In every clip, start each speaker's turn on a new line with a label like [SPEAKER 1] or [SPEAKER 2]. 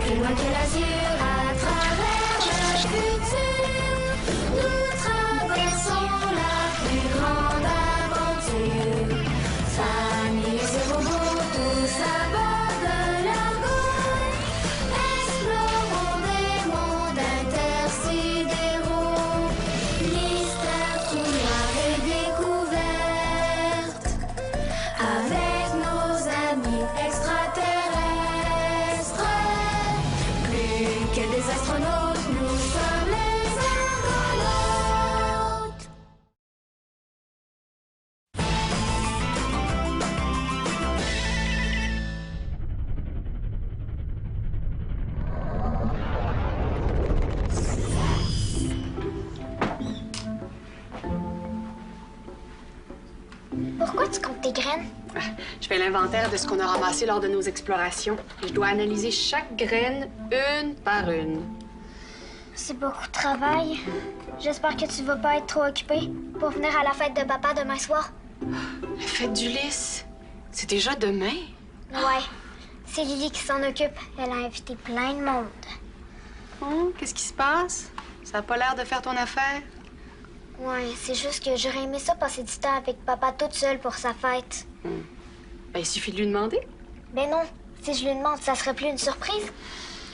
[SPEAKER 1] plus loin que l'azur, à travers le futur, nous traversons la plus grande aventure. Fanny et ses robots, tous à bord de leur groupe, explorons des mondes intersidéraux, mystères, trous noirs et découvertes, avec nos amis extraterrestres. Plus que des astronautes, nous sommes les argonautes.
[SPEAKER 2] Pourquoi tu comptes tes graines?
[SPEAKER 3] Je fais l'inventaire de ce qu'on a ramassé lors de nos explorations. Je dois analyser chaque graine une par une.
[SPEAKER 2] C'est beaucoup de travail. J'espère que tu vas pas être trop occupé pour venir à la fête de papa demain soir.
[SPEAKER 3] La fête d'Ulysse, c'est déjà demain?
[SPEAKER 2] Ouais, c'est Lily qui s'en occupe. Elle a invité plein de monde.
[SPEAKER 3] Qu'est-ce qui se passe? Ça a pas l'air de faire ton affaire?
[SPEAKER 2] Ouais, c'est juste que j'aurais aimé ça passer du temps avec papa toute seule pour sa fête.
[SPEAKER 3] Ben, il suffit de lui demander.
[SPEAKER 2] Ben non, si je lui demande, ça serait plus une surprise.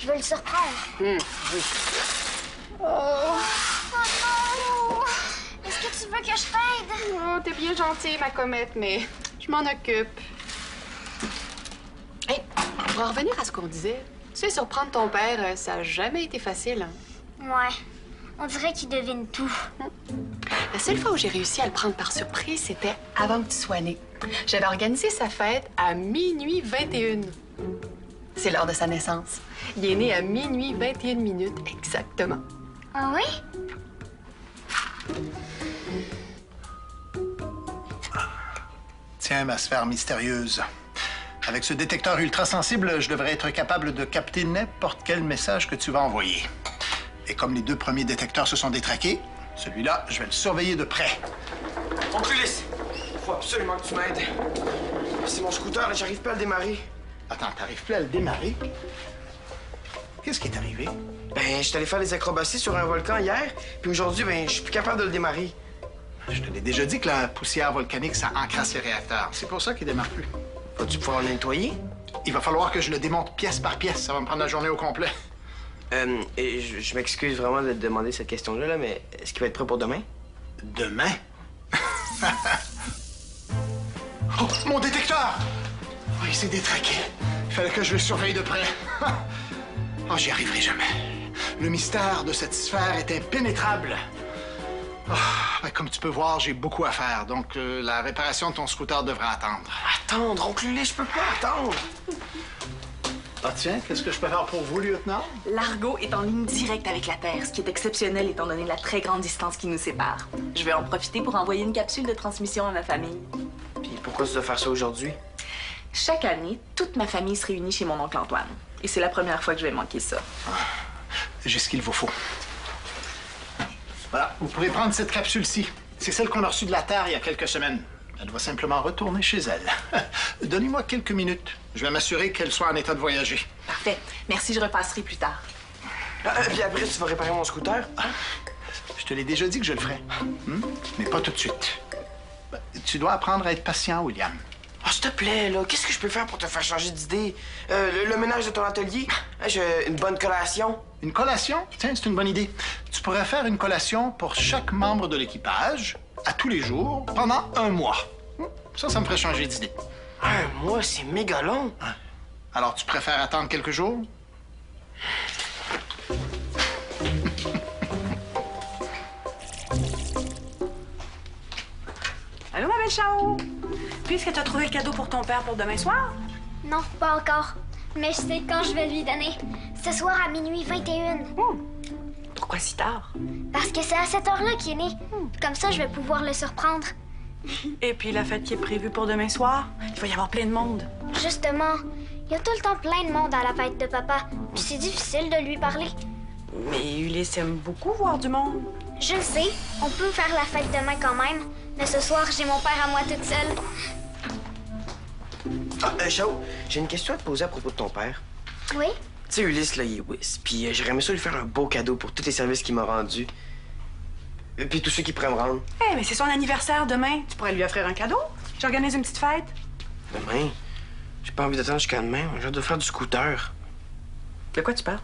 [SPEAKER 2] Je veux le surprendre.
[SPEAKER 3] Oui.
[SPEAKER 2] Oh non! Est-ce que tu veux que je t'aide?
[SPEAKER 3] Oh, t'es bien gentille, ma comète, mais je m'en occupe. Hey, pour en revenir à ce qu'on disait, tu sais, surprendre ton père, ça a jamais été facile.
[SPEAKER 2] Ouais, on dirait qu'il devine tout.
[SPEAKER 3] La seule fois où j'ai réussi à le prendre par surprise, c'était avant que tu sois né. J'avais organisé sa fête à minuit 21. C'est l'heure de sa naissance. Il est né à minuit 21 minutes exactement.
[SPEAKER 2] Ah oui?
[SPEAKER 4] Tiens, ma sphère mystérieuse. Avec ce détecteur ultrasensible, je devrais être capable de capter n'importe quel message que tu vas envoyer. Et comme les deux premiers détecteurs se sont détraqués, celui-là, je vais le surveiller de près.
[SPEAKER 5] Oncle Ulysse, faut absolument que tu m'aides. C'est mon scooter, là, j'arrive pas à le démarrer.
[SPEAKER 4] Attends, t'arrives plus à le démarrer? Qu'est-ce qui est arrivé?
[SPEAKER 5] Ben, je suis allé faire des acrobaties sur un volcan hier, puis aujourd'hui, ben, je suis plus capable de le démarrer.
[SPEAKER 4] Je te l'ai déjà dit que la poussière volcanique, ça encrasse les réacteurs. C'est pour ça qu'il démarre plus.
[SPEAKER 5] Vas-tu pouvoir le nettoyer?
[SPEAKER 4] Il va falloir que je le démonte pièce par pièce. Ça va me prendre la journée au complet.
[SPEAKER 5] Et je m'excuse vraiment de te demander cette question-là, là, mais est-ce qu'il va être prêt pour demain?
[SPEAKER 4] Demain? Oh, mon détecteur! Oh, il s'est détraqué. Il fallait que je le surveille de près. Oh, j'y arriverai jamais. Le mystère de cette sphère est impénétrable. Oh, ben, comme tu peux voir, j'ai beaucoup à faire, donc la réparation de ton scooter devra attendre.
[SPEAKER 5] Attendre, oncle Ulysse, je peux pas attendre.
[SPEAKER 4] Ah tiens, qu'est-ce que je peux faire pour vous, lieutenant?
[SPEAKER 6] L'argot est en ligne directe avec la Terre, ce qui est exceptionnel étant donné la très grande distance qui nous sépare. Je vais en profiter pour envoyer une capsule de transmission à ma famille.
[SPEAKER 5] Puis pourquoi tu dois faire ça aujourd'hui?
[SPEAKER 6] Chaque année, toute ma famille se réunit chez mon oncle Antoine. Et c'est la première fois que je vais manquer ça.
[SPEAKER 4] J'ai ce qu'il vous faut. Voilà, vous pourrez prendre cette capsule-ci. C'est celle qu'on a reçue de la Terre il y a quelques semaines. Elle doit simplement retourner chez elle. Donnez-moi quelques minutes. Je vais m'assurer qu'elle soit en état de voyager.
[SPEAKER 6] Parfait. Merci, je repasserai plus tard.
[SPEAKER 5] Puis après, tu vas réparer mon scooter?
[SPEAKER 4] Je te l'ai déjà dit que je le ferais. Mais pas tout de suite. Tu dois apprendre à être patient, William.
[SPEAKER 5] Oh, s'il te plaît, là, qu'est-ce que je peux faire pour te faire changer d'idée? Le ménage de ton atelier? Une bonne collation?
[SPEAKER 4] Une collation? Tiens, c'est une bonne idée. Tu pourrais faire une collation pour chaque membre de l'équipage, à tous les jours, pendant 1 mois. Ça me ferait changer d'idée.
[SPEAKER 5] 1 mois, c'est méga long.
[SPEAKER 4] Alors, tu préfères attendre quelques jours?
[SPEAKER 3] Allô, ma belle Chao? Puisque tu as trouvé le cadeau pour ton père pour demain soir?
[SPEAKER 2] Non, pas encore. Mais je sais quand je vais lui donner. Ce soir à minuit 21.
[SPEAKER 3] Pourquoi si tard?
[SPEAKER 2] Parce que c'est à cette heure-là qu'il est né. Comme ça, je vais pouvoir le surprendre.
[SPEAKER 3] Et puis la fête qui est prévue pour demain soir? Il va y avoir plein de monde.
[SPEAKER 2] Justement, il y a tout le temps plein de monde à la fête de papa. Puis c'est difficile de lui parler.
[SPEAKER 3] Mais Ulysse aime beaucoup voir du monde.
[SPEAKER 2] Je le sais, on peut faire la fête demain quand même. Mais ce soir, j'ai mon père à moi toute seule.
[SPEAKER 5] Chao, j'ai une question à te poser à propos de ton père.
[SPEAKER 2] Oui?
[SPEAKER 5] sais, Ulysse, là, il est whiz. Puis j'aurais aimé ça lui faire un beau cadeau pour tous les services qu'il m'a rendus. Et puis tous ceux qui pourraient me rendre.
[SPEAKER 7] Eh, mais c'est son anniversaire demain. Tu pourrais lui offrir un cadeau. J'organise une petite fête.
[SPEAKER 5] Demain? J'ai pas envie d'attendre jusqu'à demain. J'ai hâte de faire du scooter.
[SPEAKER 7] De quoi tu parles?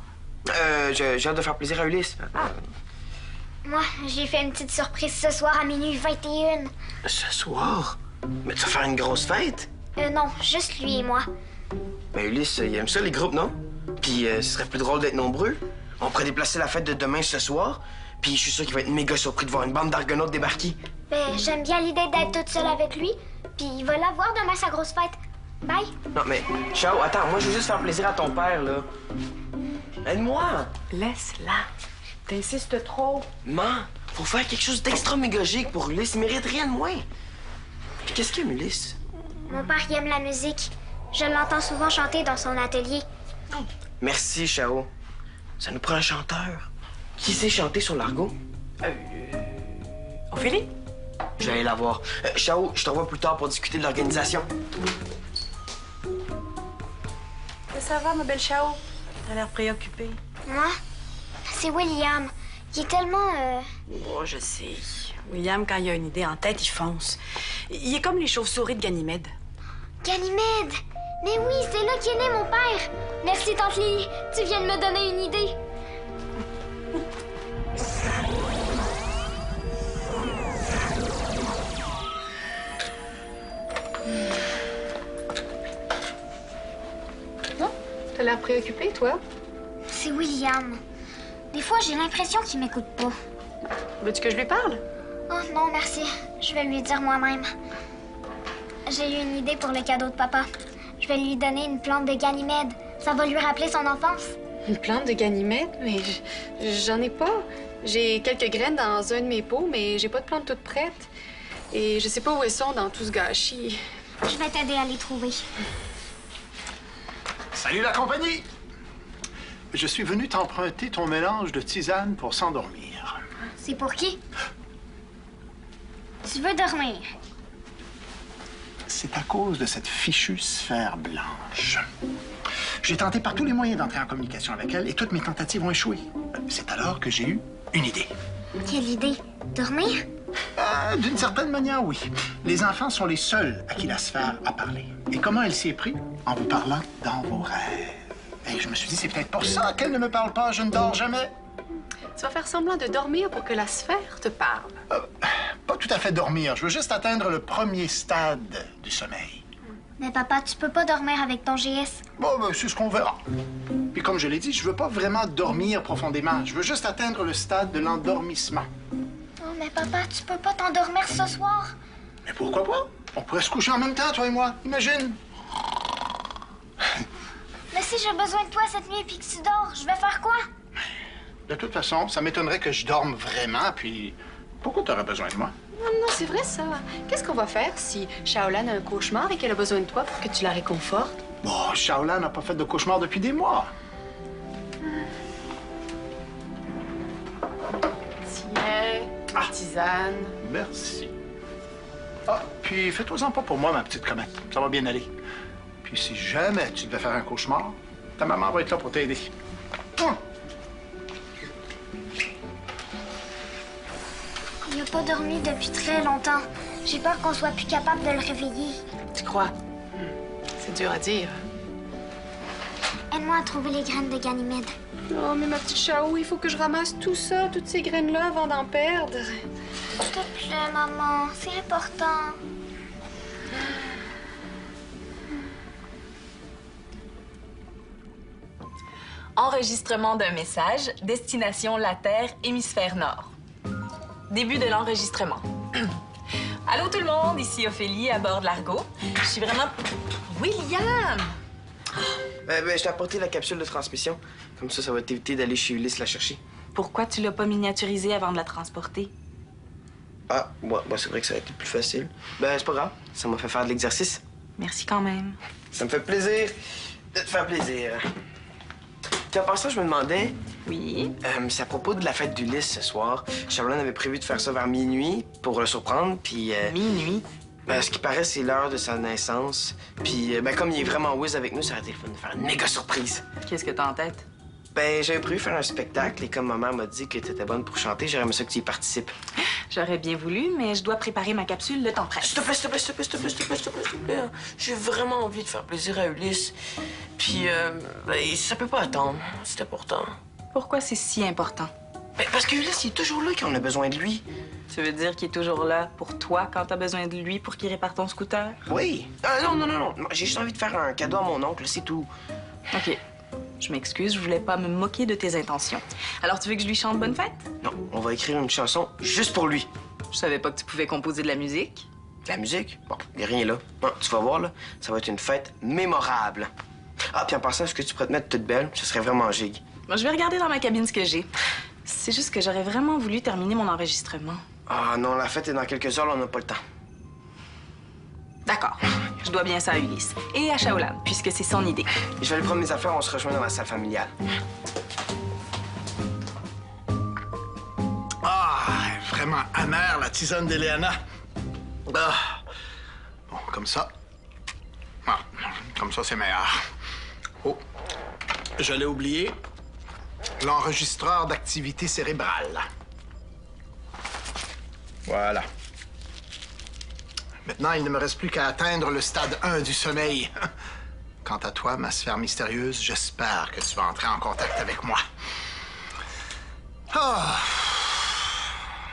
[SPEAKER 5] J'ai hâte de faire plaisir à Ulysse.
[SPEAKER 2] Moi, j'ai fait une petite surprise ce soir à minuit 21.
[SPEAKER 5] Ce soir? Mais tu vas faire une grosse fête?
[SPEAKER 2] Non, juste lui et moi.
[SPEAKER 5] Ben Ulysse, il aime ça, les groupes, non? Puis ce serait plus drôle d'être nombreux. On pourrait déplacer la fête de demain ce soir. Puis je suis sûr qu'il va être méga surpris de voir une bande d'argonautes débarquer.
[SPEAKER 2] Ben, j'aime bien l'idée d'être toute seule avec lui. Puis il va l'avoir demain, sa grosse fête. Bye.
[SPEAKER 5] Non, mais, ciao, attends, moi, je veux juste faire plaisir à ton père, là. Aide-moi!
[SPEAKER 7] Laisse-la. T'insistes trop.
[SPEAKER 5] Maman, faut faire quelque chose d'extra mégagique pour Ulysse. Il mérite rien de moins. Puis qu'est-ce qu'il aime, Ulysse?
[SPEAKER 2] Mon père, il aime la musique. Je l'entends souvent chanter dans son atelier.
[SPEAKER 5] Merci, Chao. Ça nous prend un chanteur. Qui sait chanter sur l'argot?
[SPEAKER 7] Ophélie?
[SPEAKER 5] Je vais aller la voir. Chao, je te revois plus tard pour discuter de l'organisation.
[SPEAKER 7] Ça va, ma belle Chao? T'as l'air préoccupée.
[SPEAKER 2] Moi, c'est William. Il est tellement...
[SPEAKER 7] Oh, je sais. William, quand il a une idée en tête, il fonce. Il est comme les chauves-souris de Ganymède.
[SPEAKER 2] Ganymède! Mais oui, c'est là qu'est né mon père! Merci, Tante Lily. Tu viens de me donner une idée.
[SPEAKER 3] T'as l'air préoccupée, toi?
[SPEAKER 2] C'est William. Des fois, j'ai l'impression qu'il m'écoute pas.
[SPEAKER 3] Veux-tu que je lui parle?
[SPEAKER 2] Oh non, merci. Je vais lui dire moi-même. J'ai eu une idée pour le cadeau de papa. Je vais lui donner une plante de Ganymède. Ça va lui rappeler son enfance.
[SPEAKER 3] Une plante de Ganymède? Mais j'en ai pas. J'ai quelques graines dans un de mes pots, mais j'ai pas de plante toute prête. Et je sais pas où elles sont dans tout ce gâchis.
[SPEAKER 2] Je vais t'aider à les trouver.
[SPEAKER 4] Salut la compagnie! Je suis venu t'emprunter ton mélange de tisane pour s'endormir.
[SPEAKER 2] C'est pour qui? Tu veux dormir?
[SPEAKER 4] C'est à cause de cette fichue sphère blanche. J'ai tenté par tous les moyens d'entrer en communication avec elle et toutes mes tentatives ont échoué. C'est alors que j'ai eu une idée.
[SPEAKER 2] Quelle idée? Dormir?
[SPEAKER 4] D'une certaine manière, oui. Les enfants sont les seuls à qui la sphère a parlé. Et comment elle s'y est prise? En vous parlant dans vos rêves. Et je me suis dit, c'est peut-être pour ça qu'elle ne me parle pas, je ne dors jamais.
[SPEAKER 3] Tu vas faire semblant de dormir pour que la sphère te parle.
[SPEAKER 4] Pas tout à fait dormir, je veux juste atteindre le premier stade du sommeil.
[SPEAKER 2] Mais papa, tu peux pas dormir avec ton GS.
[SPEAKER 4] Bon, ben, c'est ce qu'on verra. Puis comme je l'ai dit, je veux pas vraiment dormir profondément. Je veux juste atteindre le stade de l'endormissement.
[SPEAKER 2] Oh, mais papa, tu peux pas t'endormir ce soir.
[SPEAKER 4] Mais pourquoi pas? On pourrait se coucher en même temps, toi et moi. Imagine.
[SPEAKER 2] Mais si j'ai besoin de toi cette nuit puis que tu dors, je vais faire quoi?
[SPEAKER 4] De toute façon, ça m'étonnerait que je dorme vraiment, puis pourquoi t'aurais besoin de moi?
[SPEAKER 3] Non, c'est vrai, ça. Qu'est-ce qu'on va faire si Shaolan a un cauchemar et qu'elle a besoin de toi pour que tu la réconfortes?
[SPEAKER 4] Bon, Shaolan n'a pas fait de cauchemar depuis des mois.
[SPEAKER 3] Tiens, tisane.
[SPEAKER 4] Merci. Ah, puis fais-toi-en pas pour moi, ma petite comète. Ça va bien aller. Puis si jamais tu devais faire un cauchemar, ta maman va être là pour t'aider.
[SPEAKER 2] Il n'a pas dormi depuis très longtemps. J'ai peur qu'on soit plus capable de le réveiller.
[SPEAKER 3] Tu crois? C'est dur à dire.
[SPEAKER 2] Aide-moi à trouver les graines de Ganymède.
[SPEAKER 3] Oh, mais ma petite Chao, il faut que je ramasse tout ça, toutes ces graines-là, avant d'en perdre.
[SPEAKER 2] S'il te plaît, maman, c'est important.
[SPEAKER 6] Enregistrement d'un message, destination la Terre, hémisphère nord. Début de l'enregistrement. Allô tout le monde, ici Ophélie à bord de l'Argo. Je suis vraiment... William!
[SPEAKER 5] Je t'ai apporté la capsule de transmission. Comme ça va t'éviter d'aller chez Ulysse la chercher.
[SPEAKER 6] Pourquoi tu l'as pas miniaturisée avant de la transporter?
[SPEAKER 5] Ah, c'est vrai que ça a été plus facile. C'est pas grave, ça m'a fait faire de l'exercice.
[SPEAKER 6] Merci quand même.
[SPEAKER 5] Ça me fait plaisir de te faire plaisir. Puis en passant, je me demandais...
[SPEAKER 6] Oui?
[SPEAKER 5] C'est à propos de la fête d'Ulysse ce soir. Shaolan avait prévu de faire ça vers minuit pour le surprendre, puis...
[SPEAKER 6] Minuit?
[SPEAKER 5] Ben, ce qui paraît, c'est l'heure de sa naissance. Puis, ben, comme il est vraiment whiz avec nous, ça aurait été le fun de faire une méga surprise.
[SPEAKER 6] Qu'est-ce que t'as en tête?
[SPEAKER 5] Ben, j'avais prévu faire un spectacle et comme ma mère m'a dit que t'étais bonne pour chanter, j'aurais aimé ça que tu y participes.
[SPEAKER 6] J'aurais bien voulu, mais je dois préparer ma capsule le temps presse.
[SPEAKER 5] S'il te plaît, s'il te plaît, s'il te plaît, s'il te plaît, s'il te plaît, s'il te plaît, s'il te plaît. J'ai vraiment envie de faire plaisir à Ulysse. Puis, ben, ça peut pas attendre. C'est important.
[SPEAKER 6] Pourquoi c'est si important?
[SPEAKER 5] Ben, parce que Ulysse, il est toujours là quand on a besoin de lui.
[SPEAKER 6] Tu veux dire qu'il est toujours là pour toi quand t'as besoin de lui pour qu'il répare ton scooter?
[SPEAKER 5] Oui. Non. J'ai juste envie de faire un cadeau à mon oncle, c'est tout.
[SPEAKER 6] OK. Je m'excuse, je voulais pas me moquer de tes intentions. Alors, tu veux que je lui chante bonne fête?
[SPEAKER 5] Non, on va écrire une chanson juste pour lui.
[SPEAKER 6] Je savais pas que tu pouvais composer de la musique.
[SPEAKER 5] De la musique? Bon, il a rien là. Non, tu vas voir, là, ça va être une fête mémorable. Ah, puis en passant, est-ce que tu pourrais te mettre toute belle? Ce serait vraiment gigue.
[SPEAKER 6] Moi, je vais regarder dans ma cabine ce que j'ai. C'est juste que j'aurais vraiment voulu terminer mon enregistrement.
[SPEAKER 5] Ah non, la fête est dans quelques heures, là, on n'a pas le temps.
[SPEAKER 6] D'accord. Je dois bien ça à Ulysse. Et à Shaolan, puisque c'est son idée.
[SPEAKER 5] Je vais aller prendre mes affaires, on se rejoint dans la salle familiale.
[SPEAKER 4] Ah, vraiment amère, la tisane d'Eleana. Ah. Bon, comme ça. Ah, comme ça, c'est meilleur. Oh, j'allais oublier l'enregistreur d'activité cérébrale. Voilà. Maintenant, il ne me reste plus qu'à atteindre le stade 1 du sommeil. Quant à toi, ma sphère mystérieuse, j'espère que tu vas entrer en contact avec moi. Ah!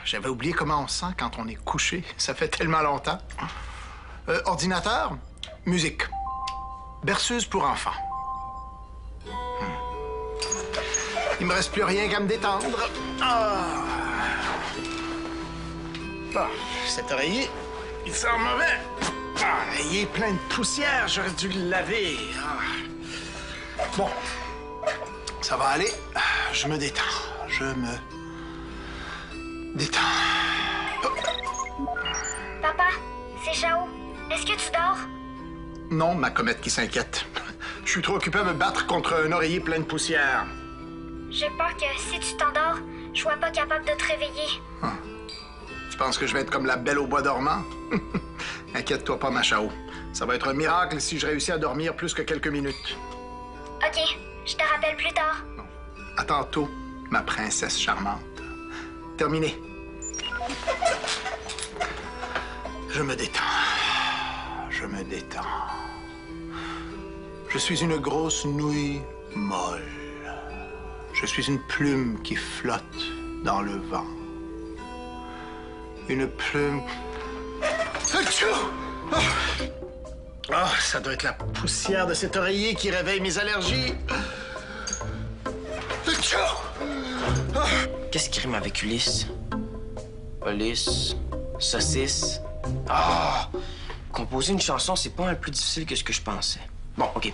[SPEAKER 4] J'avais oublié comment on se sent quand on est couché. Ça fait tellement longtemps. Ordinateur, musique. Berceuse pour enfants. Il me reste plus rien qu'à me détendre. Ah! Ah, cet oreiller, il sent mauvais. Ah, il est plein de poussière, j'aurais dû le laver. Ah. Bon, ça va aller. Je me détends. Je me détends.
[SPEAKER 2] Papa, c'est Chao. Est-ce que tu dors?
[SPEAKER 4] Non, ma comète qui s'inquiète. Je suis trop occupé à me battre contre un oreiller plein de poussière.
[SPEAKER 2] J'ai peur que si tu t'endors, je sois pas capable de te réveiller.
[SPEAKER 4] Tu penses que je vais être comme la belle au bois dormant? Inquiète-toi pas, ma Chao. Ça va être un miracle si je réussis à dormir plus que quelques minutes.
[SPEAKER 2] OK, je te rappelle plus tard.
[SPEAKER 4] À tantôt, ma princesse charmante. Terminé. Je me détends. Je me détends. Je suis une grosse nouille molle. Je suis une plume qui flotte dans le vent. Une plume... Oh, ça doit être la poussière de cet oreiller qui réveille mes allergies.
[SPEAKER 5] Qu'est-ce qui rime avec Ulysse? Ulysse, saucisse. Ah! Composer une chanson, c'est pas mal plus difficile que ce que je pensais. Bon, OK.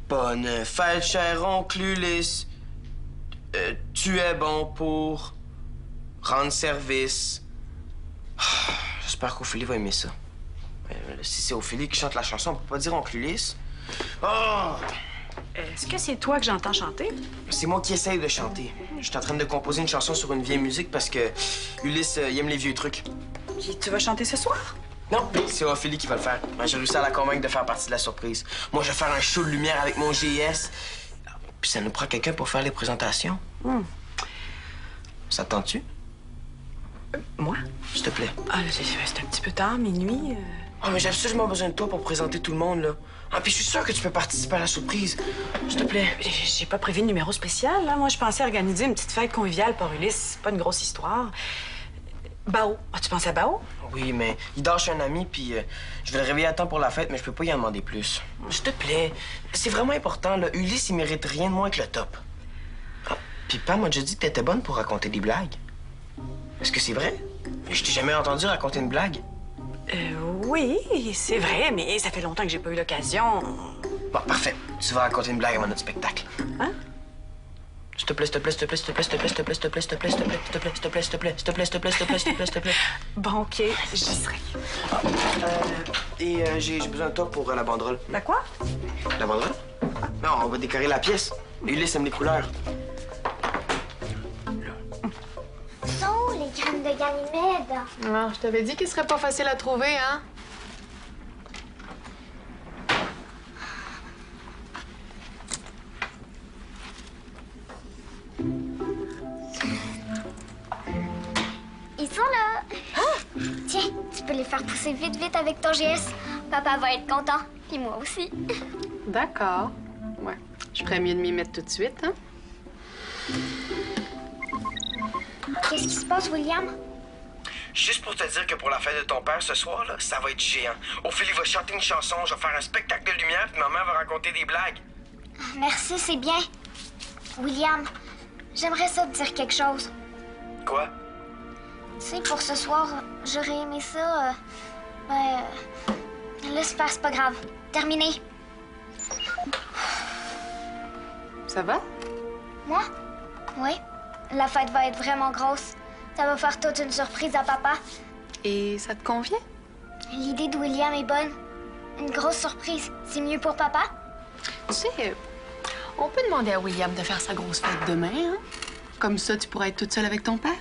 [SPEAKER 5] Bonne fête, cher oncle Ulysse. Tu es bon pour rendre service. Ah, j'espère qu'Ophélie va aimer ça. Si c'est Ophélie qui chante la chanson, on peut pas dire oncle Ulysse. Oh!
[SPEAKER 7] Est-ce que c'est toi que j'entends chanter?
[SPEAKER 5] C'est moi qui essaye de chanter. Je suis en train de composer une chanson sur une vieille musique parce que Ulysse, il aime les vieux trucs.
[SPEAKER 7] Puis tu vas chanter ce soir?
[SPEAKER 5] Non, c'est Ophélie qui va le faire. J'ai réussi à la convaincre de faire partie de la surprise. Moi, je vais faire un show de lumière avec mon GS. Puis ça nous prend quelqu'un pour faire les présentations. Ça te tente-tu?
[SPEAKER 7] Moi?
[SPEAKER 5] S'il te plaît.
[SPEAKER 7] Ah, là, c'est un petit peu tard, minuit.
[SPEAKER 5] Oh, mais j'ai absolument besoin de toi pour présenter tout le monde, là. Ah, puis je suis sûre que tu peux participer à la surprise. S'il te plaît.
[SPEAKER 7] J'ai pas prévu de numéro spécial, là. Moi, je pensais organiser une petite fête conviviale pour Ulysse. C'est pas une grosse histoire. Bao. As-tu pensé à Bao?
[SPEAKER 5] Oui, mais il dort chez un ami, puis je vais le réveiller à temps pour la fête, mais je peux pas y en demander plus. S'il te plaît. C'est vraiment important, là. Ulysse, il mérite rien de moins que le top. Ah, puis Pam m'a déjà dit que t'étais bonne pour raconter des blagues. Est-ce que c'est vrai? Je t'ai jamais entendu raconter une blague.
[SPEAKER 7] Oui, c'est vrai, mais ça fait longtemps que j'ai pas eu l'occasion.
[SPEAKER 5] Bon, parfait. Tu vas raconter une blague avant notre spectacle.
[SPEAKER 7] Hein?
[SPEAKER 5] S'il te plaît, s'il te plaît, s'il te plaît, s'il te plaît, s'il te plaît, s'il te plaît, s'il te plaît, s'il te plaît, s'il te plaît, s'il te plaît, s'il te plaît, s'il te plaît, s'il te plaît, s'il te plaît, s'il te plaît, s'il te plaît, s'il te plaît.
[SPEAKER 7] Bon, OK, j'y serai.
[SPEAKER 5] Et j'ai besoin de toi pour la banderole.
[SPEAKER 7] La quoi?
[SPEAKER 5] La banderole? Non, on va décorer la pièce. Ulysse aime les couleurs.
[SPEAKER 2] Ce sont les graines de Ganymède.
[SPEAKER 3] Non, je t'avais dit qu'il serait pas facile à trouver, hein?
[SPEAKER 2] peux les faire pousser vite, vite avec ton GS. Papa va être content. Puis moi aussi.
[SPEAKER 3] D'accord. Ouais. Je ferais mieux de m'y mettre tout de suite, hein?
[SPEAKER 2] Qu'est-ce qui se passe, William?
[SPEAKER 5] Juste pour te dire que pour la fête de ton père ce soir, là, ça va être géant. Ophélie va chanter une chanson, je vais faire un spectacle de lumière, puis maman va raconter des blagues.
[SPEAKER 2] Merci, c'est bien. William, j'aimerais ça te dire quelque chose.
[SPEAKER 5] Quoi?
[SPEAKER 2] Tu sais, pour ce soir, j'aurais aimé ça. Laisse faire, c'est pas grave. Terminé.
[SPEAKER 3] Ça va?
[SPEAKER 2] Moi? Oui. La fête va être vraiment grosse. Ça va faire toute une surprise à papa.
[SPEAKER 3] Et ça te convient?
[SPEAKER 2] L'idée de William est bonne. Une grosse surprise. C'est mieux pour papa?
[SPEAKER 3] Tu sais, on peut demander à William de faire sa grosse fête demain, hein? Comme ça, tu pourras être toute seule avec ton père.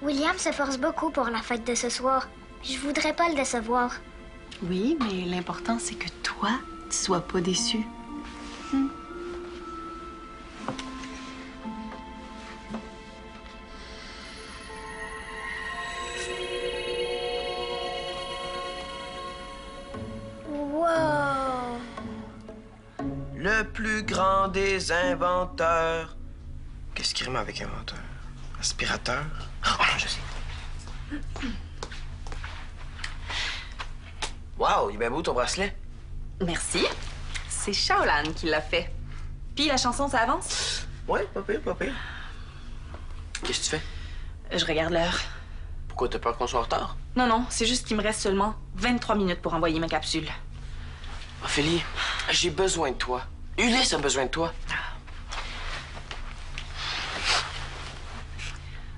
[SPEAKER 2] William se force beaucoup pour la fête de ce soir. Je voudrais pas le décevoir.
[SPEAKER 3] Oui, mais l'important, c'est que toi, tu sois pas déçu.
[SPEAKER 2] Wow!
[SPEAKER 5] Le plus grand des inventeurs. Qu'est-ce qui rime avec inventeur? Aspirateur? Oh, je sais. Wow, il est bien beau ton bracelet.
[SPEAKER 6] Merci. C'est Shaolan qui l'a fait. Puis la chanson, ça avance?
[SPEAKER 5] Ouais, pas pire, pas pire. Qu'est-ce que tu fais?
[SPEAKER 6] Je regarde l'heure.
[SPEAKER 5] Pourquoi t'as peur qu'on soit en retard?
[SPEAKER 6] Non, non, c'est juste qu'il me reste seulement 23 minutes pour envoyer ma capsule.
[SPEAKER 5] Ophélie, j'ai besoin de toi. Ulysse a besoin de toi.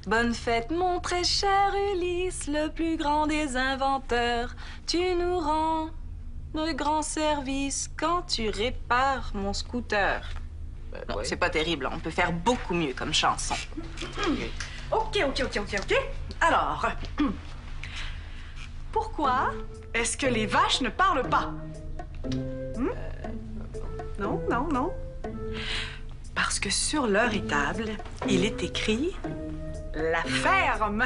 [SPEAKER 6] Bonne fête, mon très cher Ulysse, le plus grand des inventeurs. Tu nous rends de grands services quand tu répares mon scooter. Non,
[SPEAKER 5] ouais.
[SPEAKER 6] c'est pas terrible, on peut faire beaucoup mieux comme chanson.
[SPEAKER 7] OK. Alors, pourquoi est-ce que les vaches ne parlent pas? Non. Parce que sur leur étable, il est écrit « La ferme ».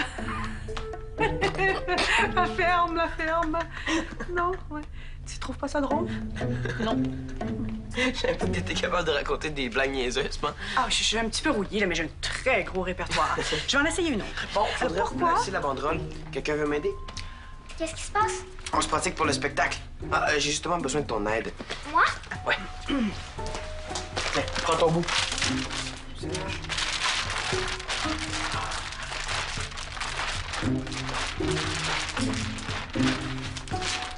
[SPEAKER 7] La ferme. Non, ouais. Tu trouves pas ça drôle?
[SPEAKER 6] Non.
[SPEAKER 5] Je savais pas que t'étais capable de raconter des blagues niaiseuses, moi.
[SPEAKER 7] Ah, je suis un petit peu rouillée, là, mais j'ai un très gros répertoire. Je vais en essayer une autre.
[SPEAKER 5] Bon, faudrait
[SPEAKER 7] pourquoi?
[SPEAKER 5] replacer la banderole. Quelqu'un veut m'aider?
[SPEAKER 2] Qu'est-ce qui se passe?
[SPEAKER 5] On se pratique pour le spectacle. Ah, j'ai justement besoin de ton aide.
[SPEAKER 2] Moi?
[SPEAKER 5] Ouais. Tiens, prends ton bout.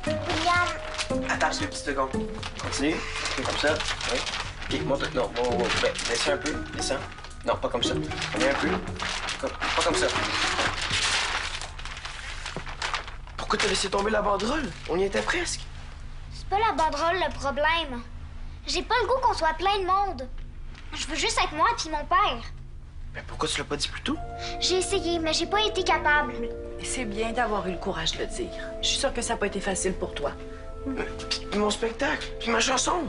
[SPEAKER 2] William,
[SPEAKER 5] Attends, une petite seconde. Continue. Fais comme ça. Oui. OK, monte. Non, ben, descends un peu. Descends. Non, pas comme ça. Reviens un peu. Pas comme ça. Pourquoi t'as laissé tomber la banderole? On y était presque.
[SPEAKER 2] c'est pas la banderole le problème. J'ai pas le goût qu'on soit plein de monde. Je veux juste être moi puis mon père.
[SPEAKER 5] Ben pourquoi tu l'as pas dit plus tôt?
[SPEAKER 2] J'ai essayé, mais j'ai pas été capable.
[SPEAKER 7] Et c'est bien d'avoir eu le courage de le dire. Je suis sûre que ça n'a pas été facile pour toi.
[SPEAKER 5] Puis mon spectacle, puis ma chanson.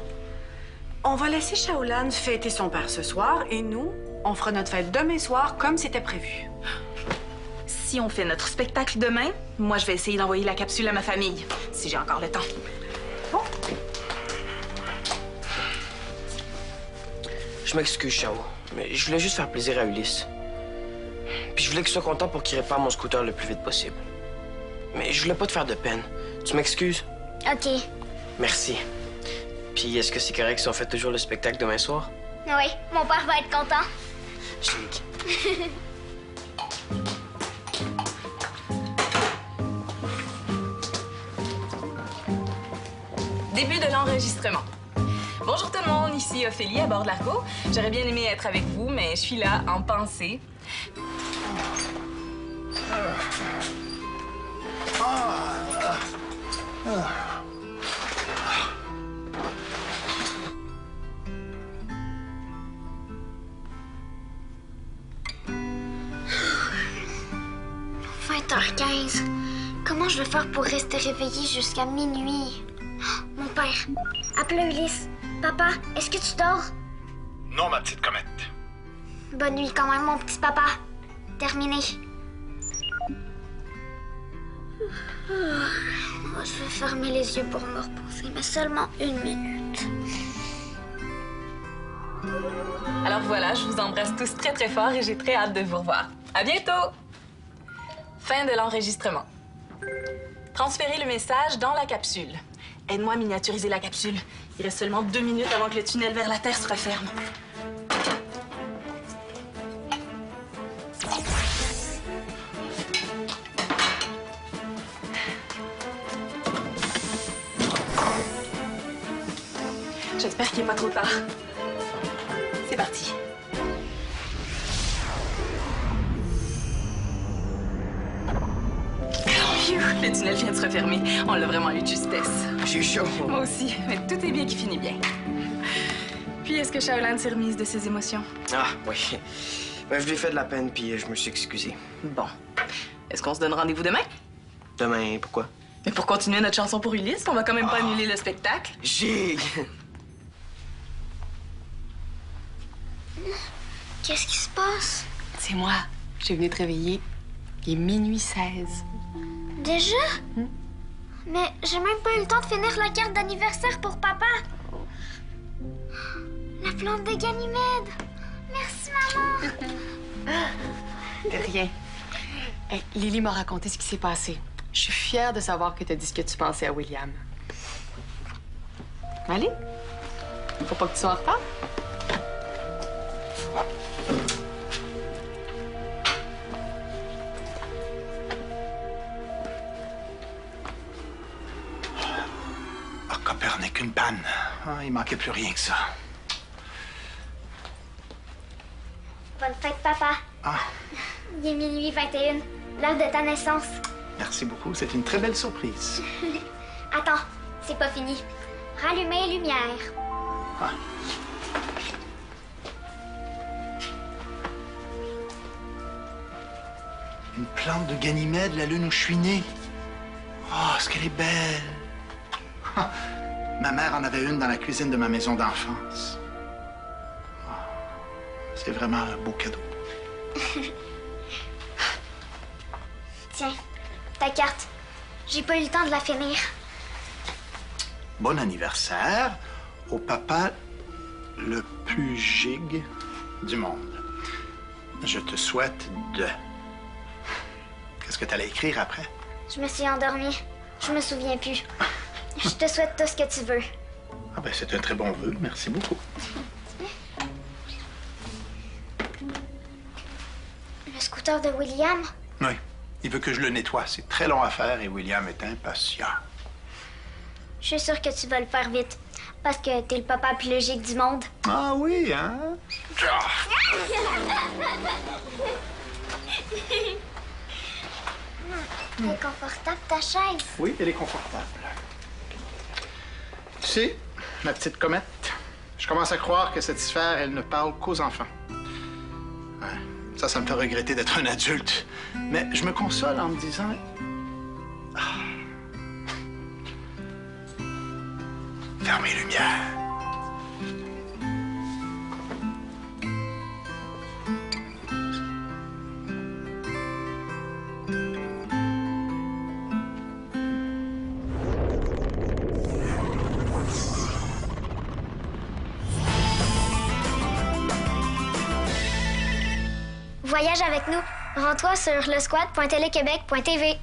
[SPEAKER 7] On va laisser Shaolan fêter son père ce soir et nous, on fera notre fête demain soir comme c'était prévu.
[SPEAKER 6] Si on fait notre spectacle demain, moi, je vais essayer d'envoyer la capsule à ma famille, si j'ai encore le temps.
[SPEAKER 7] Bon.
[SPEAKER 5] Je m'excuse, Chao, mais je voulais juste faire plaisir à Ulysse. Puis je voulais qu'il soit content pour qu'il répare mon scooter le plus vite possible. Mais je voulais pas te faire de peine. Tu m'excuses?
[SPEAKER 2] OK.
[SPEAKER 5] Merci. Puis est-ce que c'est correct si on fait toujours le spectacle demain soir?
[SPEAKER 2] Oui, mon père va être content.
[SPEAKER 5] Chic.
[SPEAKER 6] Début de l'enregistrement. Bonjour tout le monde, ici Ophélie à bord de l'Argo. J'aurais bien aimé être avec vous, mais je suis là en pensée.
[SPEAKER 2] « 20h15. Comment je vais faire pour rester réveillée jusqu'à minuit? Oh, mon père. Appelle Ulysse. Papa, est-ce que tu dors?
[SPEAKER 4] Non, ma petite comète.
[SPEAKER 2] Bonne nuit quand même, mon petit papa. Terminé. Je vais fermer les yeux pour me reposer, mais seulement 1 minute.
[SPEAKER 6] Alors voilà, je vous embrasse tous très très fort et j'ai très hâte de vous revoir. À bientôt! Fin de l'enregistrement. Transférez le message dans la capsule. Aide-moi à miniaturiser la capsule. Il reste seulement 2 minutes avant que le tunnel vers la Terre se referme. J'espère qu'il n'est pas trop tard. C'est parti. Le tunnel vient de se refermer. On l'a vraiment eu de justesse.
[SPEAKER 5] J'ai chaud.
[SPEAKER 6] Moi aussi, mais tout est bien qui finit bien. Puis, est-ce que Shaolan s'est remise de ses émotions?
[SPEAKER 5] Ah, oui. Ben, je lui ai fait de la peine, puis je me suis excusé.
[SPEAKER 6] Bon. Est-ce qu'on se donne rendez-vous demain?
[SPEAKER 5] Demain, pourquoi?
[SPEAKER 6] Mais pour continuer notre chanson pour Ulysse, on va quand même pas annuler le spectacle.
[SPEAKER 5] J'ai...
[SPEAKER 2] Qu'est-ce qui se passe?
[SPEAKER 3] C'est moi. Je suis venue te réveiller. Il est minuit 16.
[SPEAKER 2] Déjà? Mais j'ai même pas eu le temps de finir la carte d'anniversaire pour papa. La plante de Ganymède. Merci, maman.
[SPEAKER 3] De rien. Hey, Lily m'a raconté ce qui s'est passé. Je suis fière de savoir que tu as dit ce que tu pensais à William. Allez. Faut pas que tu sois en retard.
[SPEAKER 4] Ah, Copernic, une panne. Ah, il manquait plus rien que ça.
[SPEAKER 2] Bonne fête, papa.
[SPEAKER 4] Ah,
[SPEAKER 2] Il est minuit 21, l'heure de ta naissance.
[SPEAKER 4] merci beaucoup. C'est une très belle surprise.
[SPEAKER 2] Attends, c'est pas fini. Rallumez les lumières.
[SPEAKER 4] Ah. Une plante de Ganymède, la lune où je suis né. Oh, est-ce qu'elle est belle. Ah, ma mère en avait une dans la cuisine de ma maison d'enfance. Oh, c'est vraiment un beau cadeau.
[SPEAKER 2] Tiens, ta carte. J'ai pas eu le temps de la finir.
[SPEAKER 4] Bon anniversaire au papa le plus gigue du monde. Je te souhaite de... Qu'est-ce que t'allais écrire après?
[SPEAKER 2] Je me suis endormie. Je me souviens plus. Je te souhaite tout ce que tu veux.
[SPEAKER 4] Ah ben, c'est un très bon vœu. Merci beaucoup.
[SPEAKER 2] Le scooter de William?
[SPEAKER 4] Oui. Il veut que je le nettoie. C'est très long à faire et William est impatient.
[SPEAKER 2] Je suis sûre que tu vas le faire vite. Parce que t'es le papa le plus logique du monde.
[SPEAKER 4] Ah oui, hein? Ah.
[SPEAKER 2] Elle est confortable, ta chaise.
[SPEAKER 4] Oui, elle est confortable. Tu sais, ma petite comète, je commence à croire que cette sphère, elle ne parle qu'aux enfants. Ouais, ça me fait regretter d'être un adulte. Mais je me console en me disant... Ah. Fermez les lumières.
[SPEAKER 2] Voyage avec nous. Rends-toi sur lesquad.telequebec.tv.